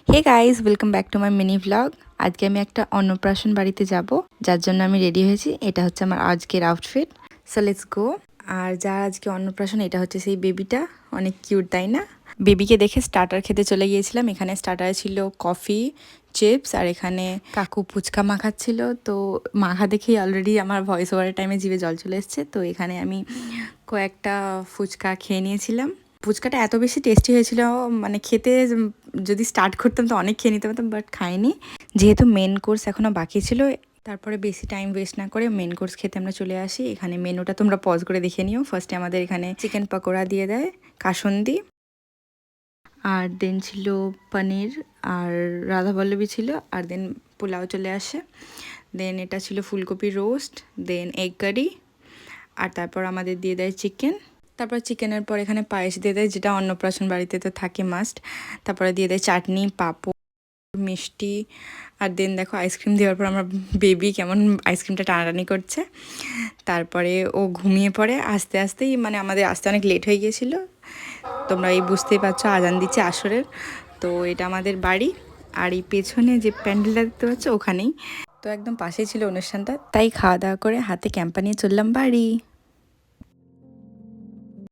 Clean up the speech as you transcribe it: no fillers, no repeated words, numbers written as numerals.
Hey guys, welcome back to my mini vlog. আজকে আমি একটা অন্নপ্রাশন বাড়িতে যাব, যার জন্য আমি রেডি হয়েছি। এটা হচ্ছে আমার আজকের আউটফিট। So let's go. আর যার আজকে অন্নপ্রাশন, এটা হচ্ছে সেই বেবিটা। অনেক কিউট, তাই না? বেবিকে দেখে স্টার্টার খেতে চলে গিয়েছিলাম। এখানে স্টার্টারে ছিল কফি, চিপস, আর এখানে কাকু ফুচকা মাখাচ্ছিল। তো মাখা দেখেই অলরেডি আমার ভয়েস ওভারের টাইমে জিভে জল চলে এসছে। তো এখানে আমি কয়েকটা ফুচকা খেয়ে নিয়েছিলাম। ফুচকাটা এত বেশি টেস্টি হয়েছিল, মানে খেতে যদি স্টার্ট করতাম তো অনেক খেয়ে নিতে পারতাম, বাট খাইনি। যেহেতু মেন কোর্স এখনও বাকি ছিল, তারপরে বেশি টাইম ওয়েস্ট না করে মেন কোর্স খেতে আমরা চলে আসি। এখানে মেনুটা তোমরা পজ করে দেখে নিও। ফার্স্টে আমাদের এখানে চিকেন পকোড়া দিয়ে দেয়, কাসন্দি, আর দেন ছিল পনির, আর রাধাবল্লভী ছিল, আর দেন পোলাও চলে আসে। দেন এটা ছিল ফুলকপি রোস্ট, দেন এগ কারি, আর তারপর আমাদের দিয়ে দেয় চিকেন। তারপর চিকেনের পর এখানে পায়েস দিয়ে দেয়, যেটা অন্নপ্রাশন বাড়িতে তো থাকে মাস্ট। তারপরে দিয়ে দেয় চাটনি, পাঁপড়, মিষ্টি, আর দেন দেখো আইসক্রিম দেওয়ার পর আমার বেবি কেমন আইসক্রিমটা টানাটানি করছে। তারপরে ও ঘুমিয়ে পড়ে আস্তে আস্তেই, মানে আমাদের আসতে অনেক লেট হয়ে গিয়েছিলো। তোমরা এই বুঝতেই পারছো, আজান দিচ্ছে আসরের। তো এটা আমাদের বাড়ি, আর এই পেছনে যে প্যান্ডেলটা দেখতে পাচ্ছ ওখানেই। তো একদম পাশেই ছিল অনুষ্ঠানটা, তাই খাওয়া দাওয়া করে হাতে ক্যাম্পা নিয়ে চললাম বাড়ি।